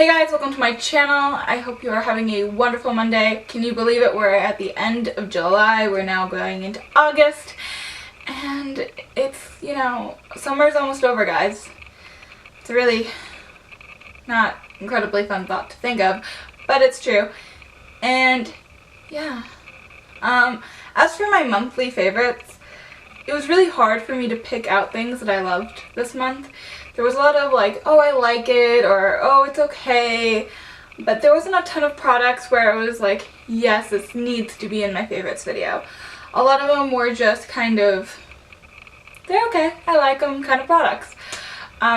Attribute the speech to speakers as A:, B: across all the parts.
A: Hey guys, welcome to my channel. I hope you are having a wonderful Monday. Can you believe it? We're at the end of July. We're now going into August. And it's, summer's almost over, guys. It's a really not incredibly fun thought to think of, but it's true. And yeah. As for my monthly favorites, it was really hard for me to pick out things that I loved this month. There was a lot of like, oh, I like it, or oh, it's okay, but there wasn't a ton of products where it was like, yes, this needs to be in my favorites video. A lot of them were just kind of, they're okay, I like them kind of products.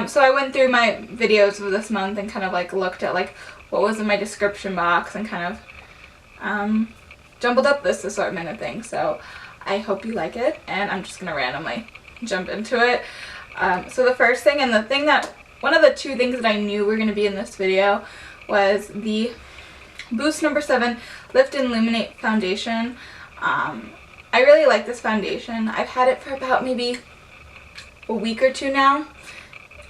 A: So I went through my videos of this month and kind of like looked at like what was in my description box and kind of jumbled up this assortment of things. So I hope you like it, and I'm just gonna randomly jump into it. So the first thing, and one of the two things that I knew were going to be in this video, was the Boost No. 7 Lift and Luminate foundation. I really like this foundation. I've had it for about maybe a week or two now.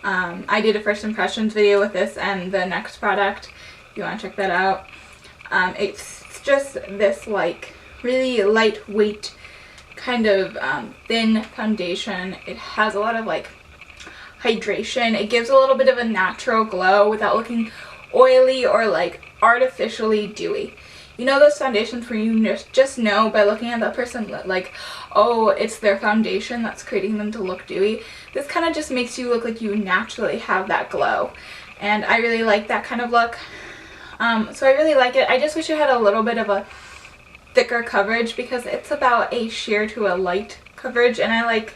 A: I did a first impressions video with this and the next product, if you want to check that out. It's just this like really lightweight kind of thin foundation. It has a lot of like hydration. It gives a little bit of a natural glow without looking oily or like artificially dewy. You know those foundations where you just know by looking at that person like, oh, it's their foundation that's creating them to look dewy. This kind of just makes you look like you naturally have that glow, and I really like that kind of look. So I really like it. I just wish it had a little bit of a thicker coverage, because it's about a sheer to a light coverage, and I like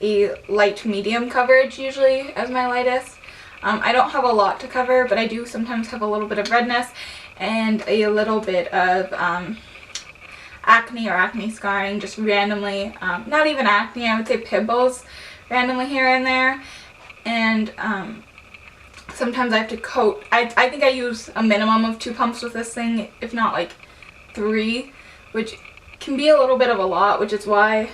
A: a light medium coverage usually as my lightest. I don't have a lot to cover, but I do sometimes have a little bit of redness and a little bit of acne or acne scarring just randomly. Not even acne, I would say pimples randomly here and there. And sometimes I have to coat. I think I use a minimum of 2 pumps with this thing, if not like 3. Which can be a little bit of a lot, which is why,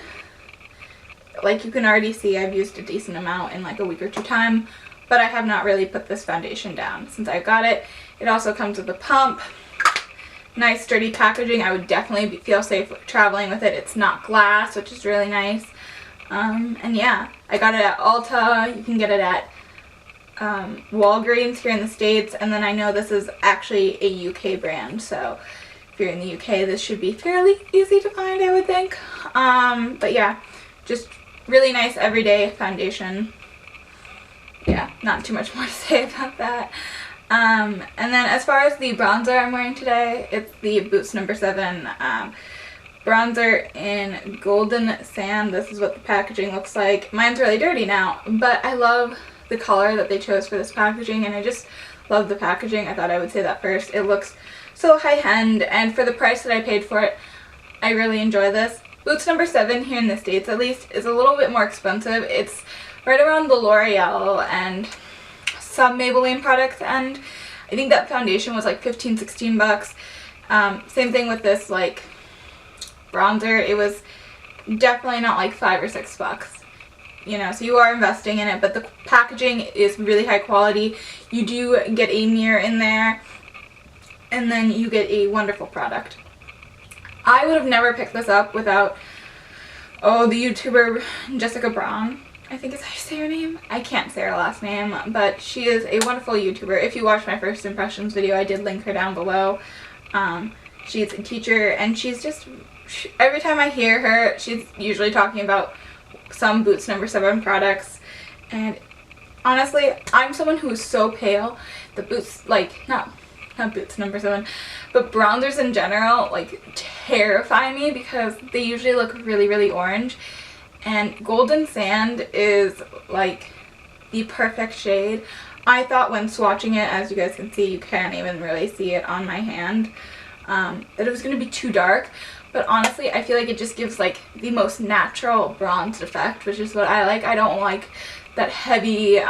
A: like, you can already see I've used a decent amount in like a week or two time, but I have not really put this foundation down since I got it. It also comes with a pump, nice sturdy packaging. I would definitely feel safe traveling with it. It's not glass, which is really nice. And yeah, I got it at Ulta. You can get it at Walgreens here in the States, and then I know this is actually a UK brand, so if you're in the UK, this should be fairly easy to find, I would think. But yeah, just really nice everyday foundation. Yeah, not too much more to say about that. And then as far as the bronzer I'm wearing today, it's the Boost No. 7 bronzer in Golden Sand. This is what the packaging looks like. Mine's really dirty now, but I love the color that they chose for this packaging, and I just love the packaging. I thought I would say that first. It looks so high-end, and for the price that I paid for it, I really enjoy this. Boots No. 7 here in the States at least is a little bit more expensive. It's right around the L'Oreal and some Maybelline products, and I think that foundation was like 15-16 bucks. Same thing with this like bronzer. It was definitely not like 5 or 6 bucks. So you are investing in it, but the packaging is really high quality. You do get a mirror in there, and then you get a wonderful product. I would have never picked this up without, the YouTuber Jessica Braun, I think is how you say her name. I can't say her last name, but she is a wonderful YouTuber. If you watched my first impressions video, I did link her down below. She's a teacher, and every time I hear her, she's usually talking about some Boots No. 7 products, and honestly, I'm someone who is so pale. The Boots, like, not Boots No. 7, but bronzers in general, like, terrify me because they usually look really, really orange, and Golden Sand is, like, the perfect shade. I thought when swatching it, as you guys can see, you can't even really see it on my hand, that it was going to be too dark, but honestly, I feel like it just gives, like, the most natural bronzed effect, which is what I like. I don't like that heavy,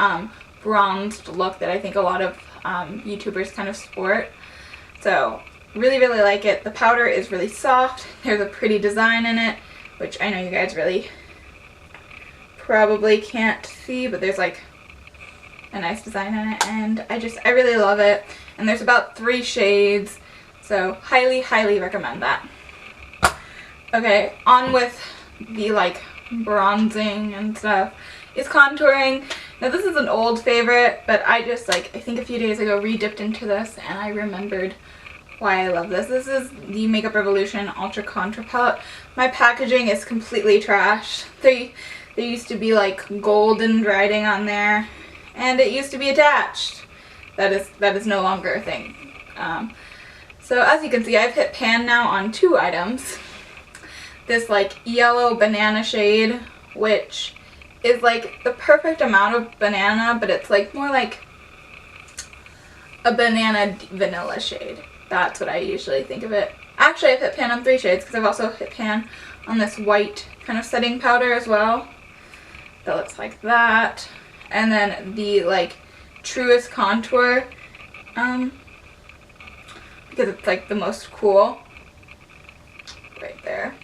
A: bronzed look that I think a lot of YouTubers kind of sport. So really, really like it. The powder is really soft. There's a pretty design in it, which I know you guys really probably can't see, but there's like a nice design in it, and I really love it. And there's about 3 shades, so highly, highly recommend that. Okay, on with the like bronzing and stuff is contouring. Now this is an old favorite, but I just I think a few days ago re-dipped into this and I remembered why I love this. This is the Makeup Revolution Ultra Contour Palette. My packaging is completely trashed. There used to be like golden writing on there, and it used to be attached. That is no longer a thing. So as you can see, I've hit pan now on 2 items. This like yellow banana shade, which is like the perfect amount of banana, but it's like more like a banana vanilla shade. That's what I usually think of it. Actually, I've hit pan on 3 shades because I've also hit pan on this white kind of setting powder as well. That looks like that. And then the like truest contour, because it's like the most cool, right there.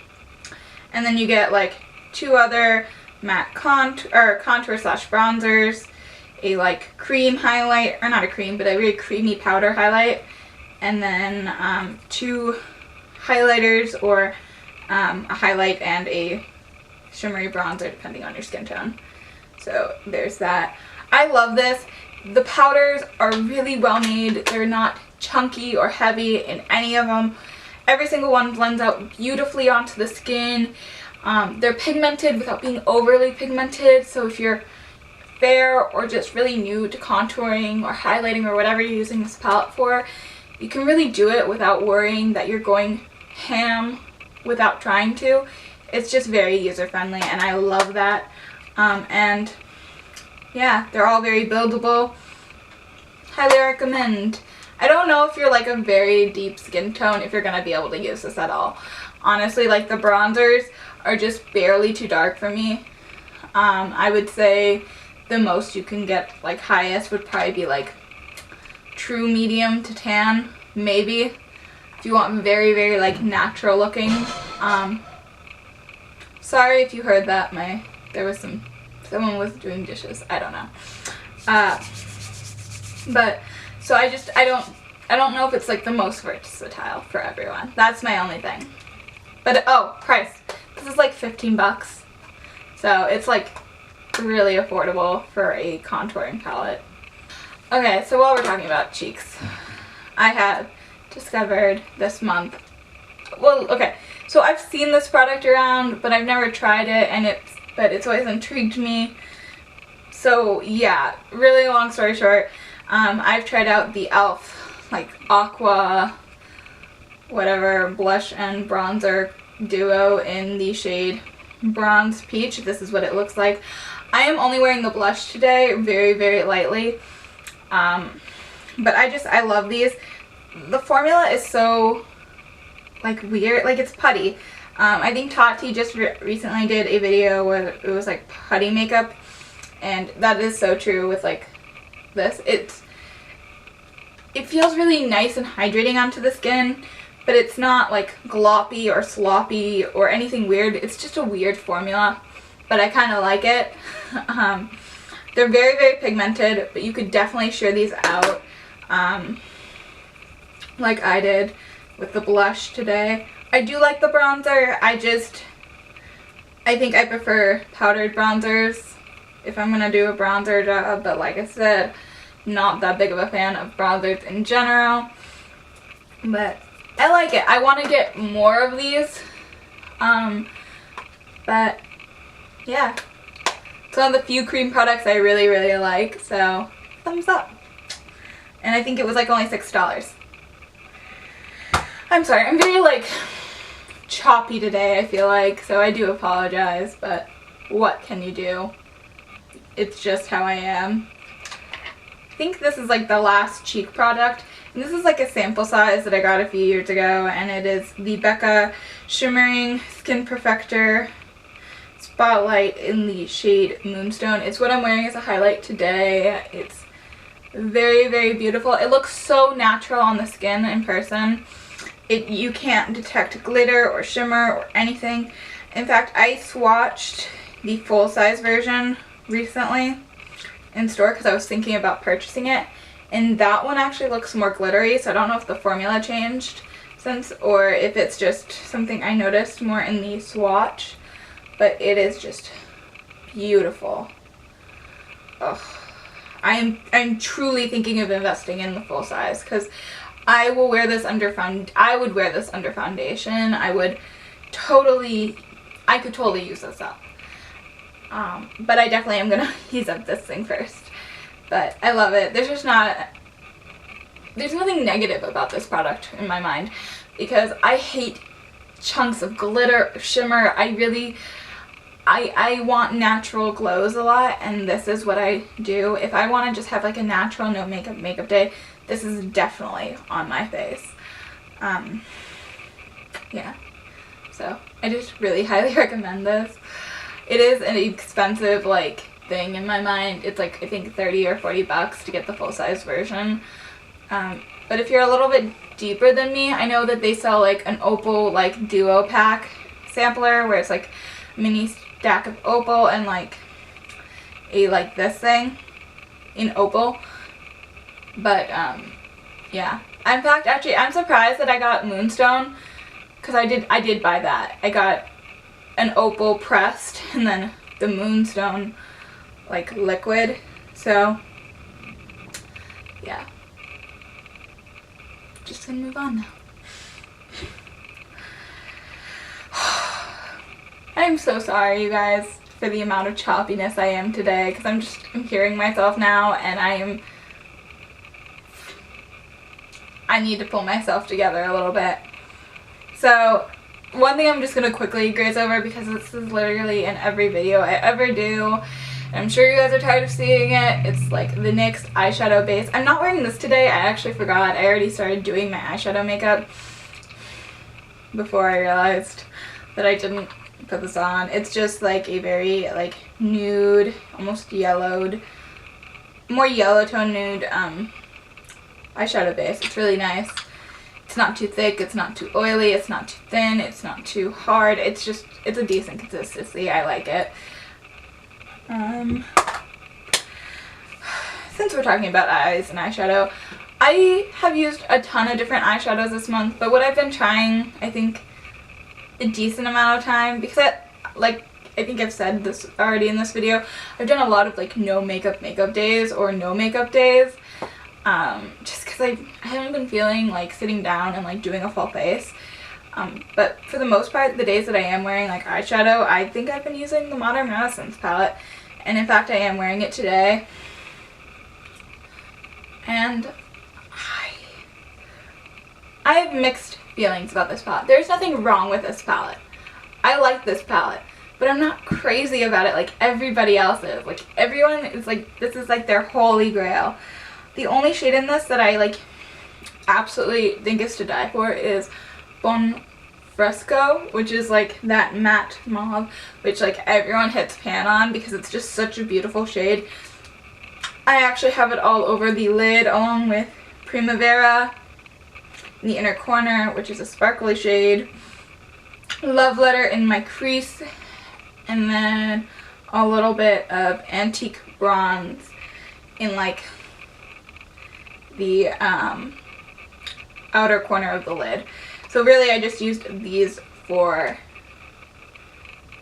A: And then you get like 2 other matte contour slash bronzers, a like cream highlight, or not a cream, but a really creamy powder highlight, and then 2 highlighters, or a highlight and a shimmery bronzer depending on your skin tone. So there's that. I love this. The powders are really well made. They're not chunky or heavy in any of them. Every single one blends out beautifully onto the skin. They're pigmented without being overly pigmented, so if you're fair or just really new to contouring or highlighting or whatever you're using this palette for, you can really do it without worrying that you're going ham without trying to. It's just very user friendly, and I love that. And yeah, they're all very buildable. Highly recommend. I don't know if you're like a very deep skin tone if you're going to be able to use this at all. Honestly, like the bronzers are just barely too dark for me. I would say the most you can get, like highest, would probably be like true medium to tan, maybe. If you want very, very like natural looking. Sorry if you heard that. There was someone was doing dishes. I don't know. But so I don't know if it's like the most versatile for everyone. That's my only thing. But oh, price. This is like 15 bucks. So it's like really affordable for a contouring palette. Okay, so while we're talking about cheeks, I have discovered this month. Well, okay. So I've seen this product around, but I've never tried it, and it's always intrigued me. So yeah, really long story short, I've tried out the e.l.f. like Aqua whatever blush and bronzer duo in the shade Bronze Peach. This is what it looks like. I am only wearing the blush today, very, very lightly. But I love these. The formula is so like weird, like it's putty. I think Tati just recently did a video where it was like putty makeup, and that is so true with like this. It feels really nice and hydrating onto the skin, but it's not like gloppy or sloppy or anything weird. It's just a weird formula, but I kind of like it. They're very, very pigmented, but you could definitely share these out like I did with the blush today. I do like the bronzer. I think I prefer powdered bronzers if I'm going to do a bronzer job, but like I said, not that big of a fan of bronzers in general. But I like it. I want to get more of these. But yeah. It's one of the few cream products I really, really like, so thumbs up. And I think it was like only $6. I'm sorry, I'm very like choppy today, I feel like, so I do apologize, but what can you do? It's just how I am. I think this is like the last cheek product, and this is like a sample size that I got a few years ago, and it is the Becca Shimmering Skin Perfector Spotlight in the shade Moonstone. It's what I'm wearing as a highlight today. It's very, very beautiful. It looks so natural on the skin in person. You can't detect glitter or shimmer or anything. In fact, I swatched the full-size version recently, in store because I was thinking about purchasing it. And that one actually looks more glittery, so I don't know if the formula changed since or if it's just something I noticed more in the swatch. But it is just beautiful. Ugh. I'm truly thinking of investing in the full size because I will wear this under I would wear this under foundation. I could totally use this up. But I definitely am gonna use up this thing first. But I love it. There's nothing negative about this product in my mind because I hate chunks of glitter or shimmer. I want natural glows a lot, and this is what I do. If I want to just have like a natural no makeup day, this is definitely on my face. Yeah, so I just really highly recommend this. It is an expensive like thing in my mind. It's like I think 30 or 40 bucks to get the full size version. But if you're a little bit deeper than me, I know that they sell like an opal like duo pack sampler where it's like mini stack of opal and like a like this thing in opal. But yeah, in fact actually I'm surprised that I got Moonstone because I did buy that. I got an opal pressed and then the Moonstone like liquid. So yeah, just gonna move on now. I'm so sorry, you guys, for the amount of choppiness I am today, because I'm hearing myself now, and I need to pull myself together a little bit. So, one thing I'm just going to quickly graze over, because this is literally in every video I ever do, and I'm sure you guys are tired of seeing it. It's like the NYX eyeshadow base. I'm not wearing this today. I actually forgot. I already started doing my eyeshadow makeup before I realized that I didn't put this on. It's just like a very like nude, almost yellowed, more yellow tone nude eyeshadow base. It's really nice. It's not too thick, it's not too oily, it's not too thin, it's not too hard. It's a decent consistency. I like it. Since we're talking about eyes and eyeshadow, I have used a ton of different eyeshadows this month, but what I've been trying, I think, a decent amount of time, because I think I've said this already in this video, I've done a lot of like no makeup days or no makeup days, just because I haven't been feeling like sitting down and like doing a full face. But for the most part, the days that I am wearing like eyeshadow, I think I've been using the Modern Renaissance palette, and in fact I am wearing it today, and I have mixed feelings about this palette. There's nothing wrong with this palette. I like this palette, but I'm not crazy about it like everybody else is. Like everyone is like, this is like their holy grail. The only shade in this that I like absolutely think is to die for is Bon Fresco, which is like that matte mauve, which like everyone hits pan on because it's just such a beautiful shade. I actually have it all over the lid along with Primavera in the inner corner, which is a sparkly shade, Love Letter in my crease, and then a little bit of Antique Bronze in like the outer corner of the lid. So really I just used these for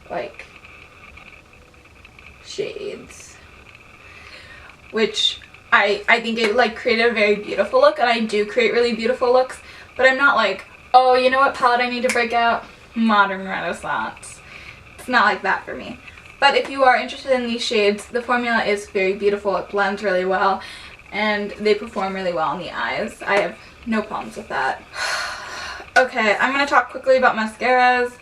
A: like shades, which I think it like created a very beautiful look, and I do create really beautiful looks, but I'm not like, oh, you know what palette I need to break out? Modern Renaissance. It's not like that for me. But if you are interested in these shades, the formula is very beautiful. It blends really well, and they perform really well on the eyes. I have no problems with that. Okay, I'm going to talk quickly about mascaras,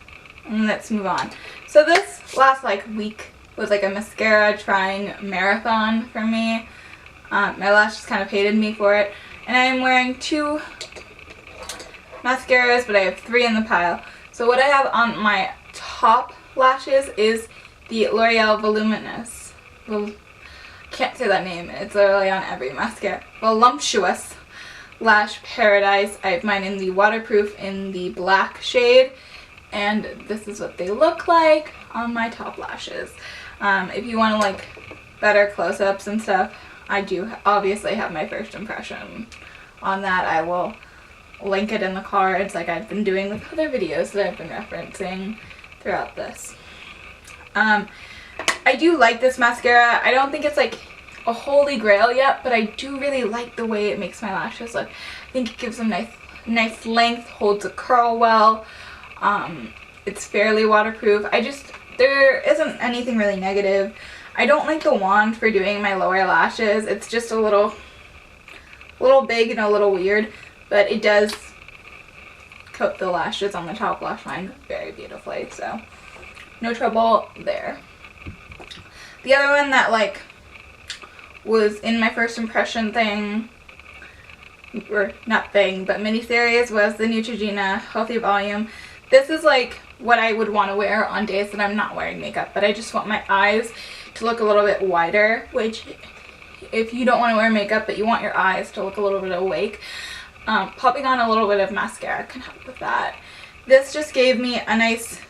A: and let's move on. So this last like week was like a mascara trying marathon for me. My lashes kind of hated me for it, and I am wearing 2 mascaras, but I have 3 in the pile. So what I have on my top lashes is the L'Oreal Voluminous. Can't say that name. It's literally on every mascara. Voluptuous Lash Paradise. I have mine in the waterproof in the black shade, and this is what they look like on my top lashes. If you want to like better close-ups and stuff, I do obviously have my first impression on that. I will link it in the cards like I've been doing with other videos that I've been referencing throughout this. I do like this mascara. I don't think it's like a holy grail yet, but I do really like the way it makes my lashes look. I think it gives them nice length, holds a curl well. It's fairly waterproof. There isn't anything really negative. I don't like the wand for doing my lower lashes. It's just a little big and a little weird, but it does coat the lashes on the top lash line very beautifully, so no trouble there. The other one that like was in my first impression thing, or not thing, but mini-series, was the Neutrogena Healthy Volume. This is like what I would want to wear on days that I'm not wearing makeup, but I just want my eyes to look a little bit wider, which if you don't want to wear makeup but you want your eyes to look a little bit awake, popping on a little bit of mascara can help with that. This just gave me a nice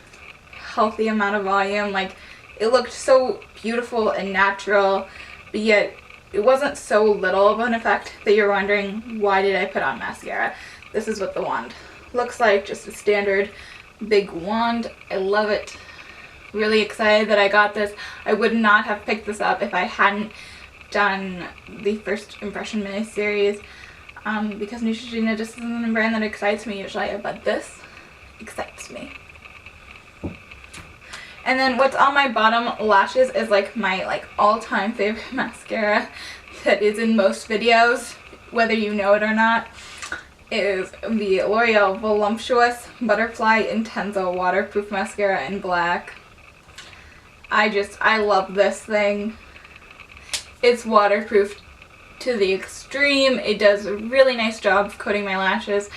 A: healthy amount of volume. Like, it looked so beautiful and natural, but yet it wasn't so little of an effect that you're wondering, why did I put on mascara? This is what the wand looks like, just a standard big wand. I love it. Really excited that I got this. I would not have picked this up if I hadn't done the first impression mini series, because Neutrogena just isn't a brand that excites me usually, but this excites me. And then what's on my bottom lashes is like my all-time favorite mascara that is in most videos, whether you know it or not, is the L'Oreal Voluptuous Butterfly Intenza Waterproof Mascara in black. I love this thing. It's waterproof to the extreme. It does a really nice job of coating my lashes.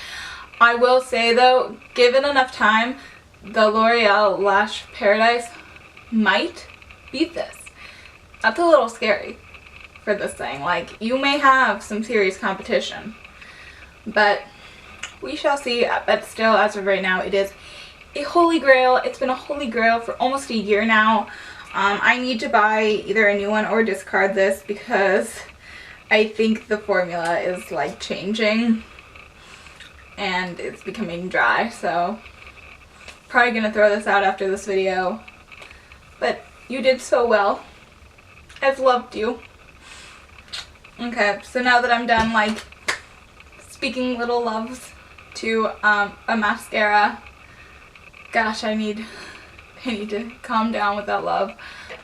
A: I will say though, given enough time, the L'Oreal Lash Paradise might beat this. That's a little scary for this thing. Like, you may have some serious competition, but we shall see. But still, as of right now, it is a holy grail. It's been a holy grail for almost a year now. I need to buy either a new one or discard this because I think the formula is like changing and it's becoming dry, so probably gonna throw this out after this video. But you did so well. I've loved you. Okay, so now that I'm done like speaking little loves to a mascara, gosh, I need to calm down with that love,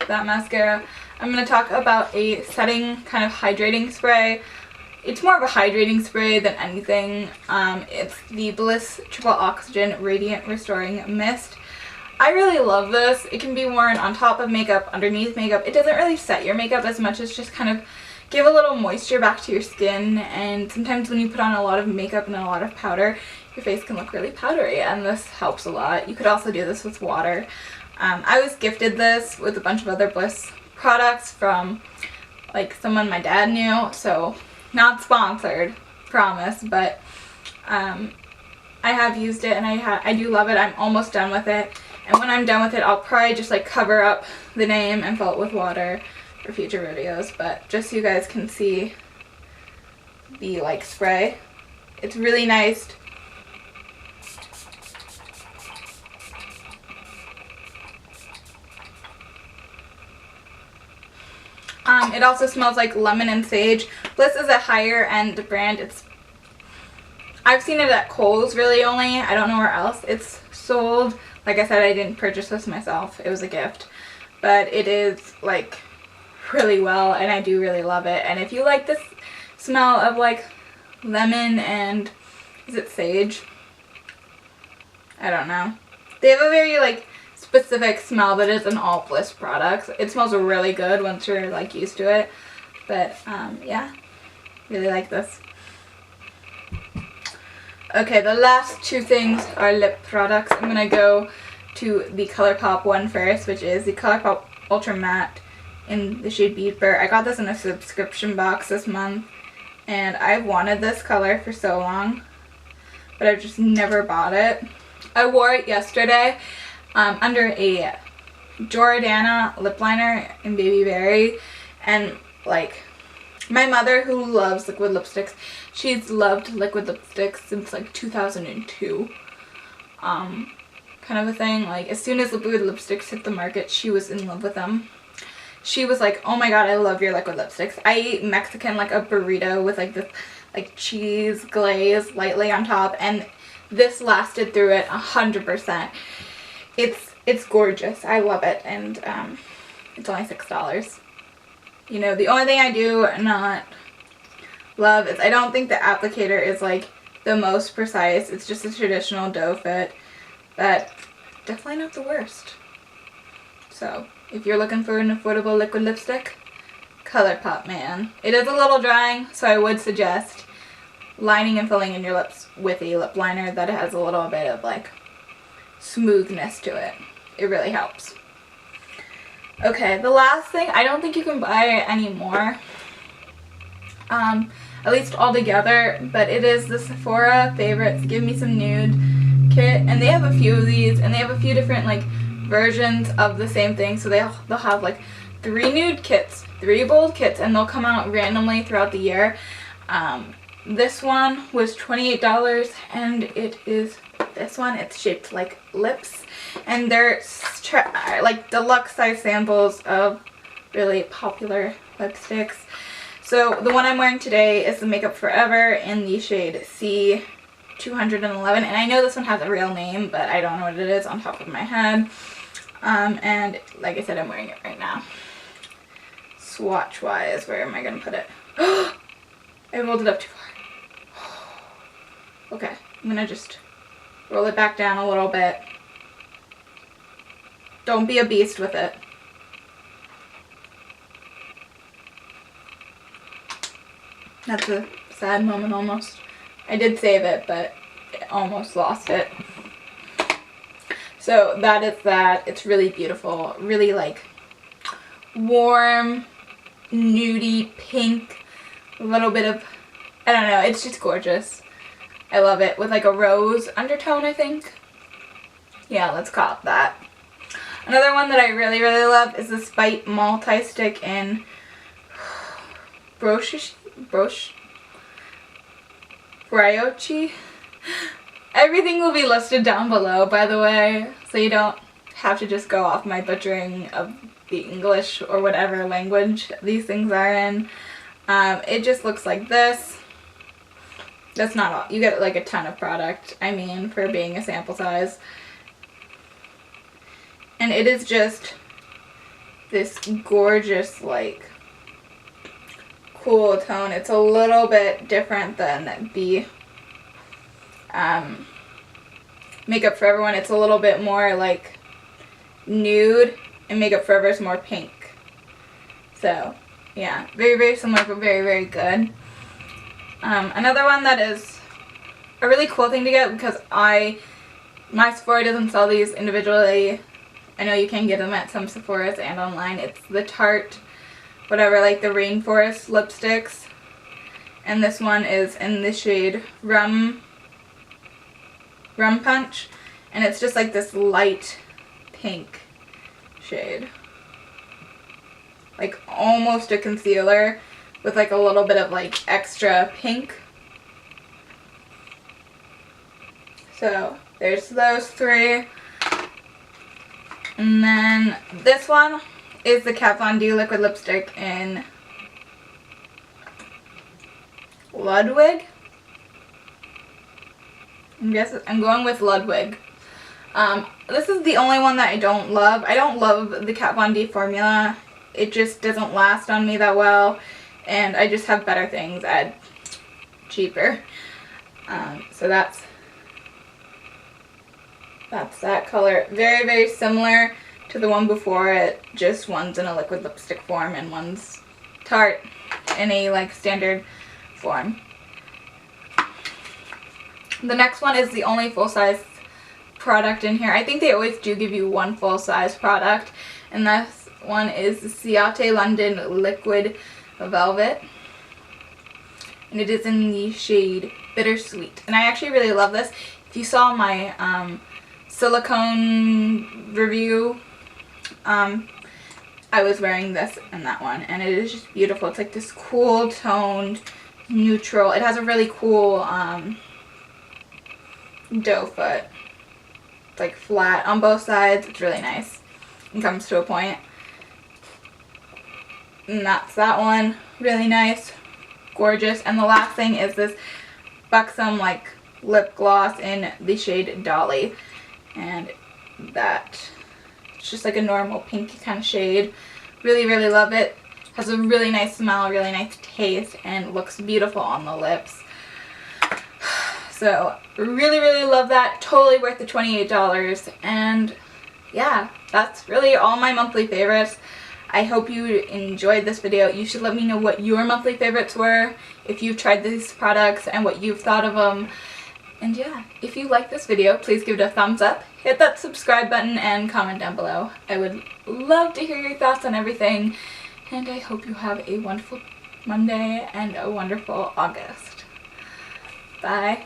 A: that mascara. I'm going to talk about a setting kind of hydrating spray. It's more of a hydrating spray than anything. It's the Bliss Triple Oxygen Radiant Restoring Mist. I really love this. It can be worn on top of makeup, underneath makeup. It doesn't really set your makeup as much as just kind of give a little moisture back to your skin, and sometimes when you put on a lot of makeup and a lot of powder, your face can look really powdery, and this helps a lot. You could also do this with water. I was gifted this with a bunch of other Bliss products from like someone my dad knew, so not sponsored, promise, but I have used it and I do love it. I'm almost done with it, and when I'm done with it, I'll probably just like cover up the name and fill it with water for future videos, but just so you guys can see the like spray. It's really nice. It also smells like lemon and sage. Bliss is a higher end brand. I've seen it at Kohl's really only. I don't know where else it's sold. Like I said, I didn't purchase this myself. It was a gift. But it is like really well, and I do really love it. And if you like this smell of like lemon and, is it sage? I don't know. They have a very like specific smell that isn't all Bliss products. It smells really good once you're like used to it. But yeah, really like this. Okay, the last two things are lip products. I'm gonna go to the Colourpop one first, which is the Colourpop Ultra Matte in the shade Beeper. I got this in a subscription box this month, and I've wanted this color for so long, but I've just never bought it. I wore it yesterday under a Jordana lip liner in Baby Berry, And like my mother, who loves liquid lipsticks, she's loved liquid lipsticks since like 2002. Kind of a thing. Like as soon as liquid lipsticks hit the market, she was in love with them. She was like, oh my god, I love your liquid lipsticks. I ate Mexican like a burrito with like this like cheese glaze lightly on top, and this lasted through it 100%. It's gorgeous. I love it, and it's only $6. You know, the only thing I do not love is I don't think the applicator is like the most precise. It's just a traditional doe fit, but definitely not the worst. So if you're looking for an affordable liquid lipstick, Colourpop, man. It is a little drying, so I would suggest lining and filling in your lips with a lip liner that has a little bit of like smoothness to it. It really helps. Okay, the last thing, I don't think you can buy anymore, at least all together, but it is the Sephora Favorites Give Me Some Nude kit, and they have a few of these, and they have a few different like versions of the same thing. So they'll have like 3 nude kits, 3 bold kits, and they'll come out randomly throughout the year. This one was $28, and it is this one. It's shaped like lips, and they're like deluxe size samples of really popular lipsticks. So the one I'm wearing today is the Makeup Forever in the shade C211, and I know this one has a real name, but I don't know what it is on top of my head. And like I said, I'm wearing it right now. Swatch wise, where am I gonna put it? I rolled it up too far. Okay, I'm gonna just roll it back down a little bit. Don't be a beast with it. That's a sad moment almost. I did save it, but I almost lost it. So that is that. It's really beautiful. Really like warm, nudie pink. A little bit of, I don't know, it's just gorgeous. I love it. With like a rose undertone, I think. Yeah, let's call it that. Another one that I really, really love is this Bite Multi-Stick in Brioche. Everything will be listed down below, by the way, so you don't have to just go off my butchering of the English or whatever language these things are in. It just looks like this. That's not all. You get like a ton of product, I mean, for being a sample size. And it is just this gorgeous, like, cool tone. It's a little bit different than the Makeup Forever one. It's a little bit more like nude, and Makeup Forever is more pink. So yeah, very, very similar, but very, very good. Another one that is a really cool thing to get, because my Sephora doesn't sell these individually. I know you can get them at some Sephoras and online. It's the Tarte, whatever, like the Rainforest lipsticks. And this one is in the shade Rum Punch. And it's just like this light pink shade. Like almost a concealer with like a little bit of like extra pink. So there's those 3. And then this one is the Kat Von D liquid lipstick in Ludwig. I'm going with Ludwig. This is the only one that I don't love. I don't love the Kat Von D formula. It just doesn't last on me that well, and I just have better things at cheaper. So that's that color. Very, very similar to the one before it, just one's in a liquid lipstick form and one's Tarte in a like standard form. The next one is the only full-size product in here. I think they always do give you one full-size product, and this one is the Ciate London Liquid Velvet, and it is in the shade Bittersweet. And I actually really love this. If you saw my silicone review, I was wearing this and that one, and it is just beautiful. It's like this cool toned neutral. It has a really cool doe foot. It's like flat on both sides. It's really nice. It comes to a point. And that's that one. Really nice. Gorgeous. And the last thing is this Buxome like lip gloss in the shade Dolly. And that, it's just like a normal pinky kind of shade. Really, really love it. Has a really nice smell, really nice taste, and looks beautiful on the lips. So really, really love that. Totally worth the $28. And yeah, that's really all my monthly favorites. I hope you enjoyed this video. You should let me know what your monthly favorites were, if you've tried these products and what you've thought of them. And yeah, if you like this video, please give it a thumbs up, hit that subscribe button, and comment down below. I would love to hear your thoughts on everything, and I hope you have a wonderful Monday and a wonderful August. Bye.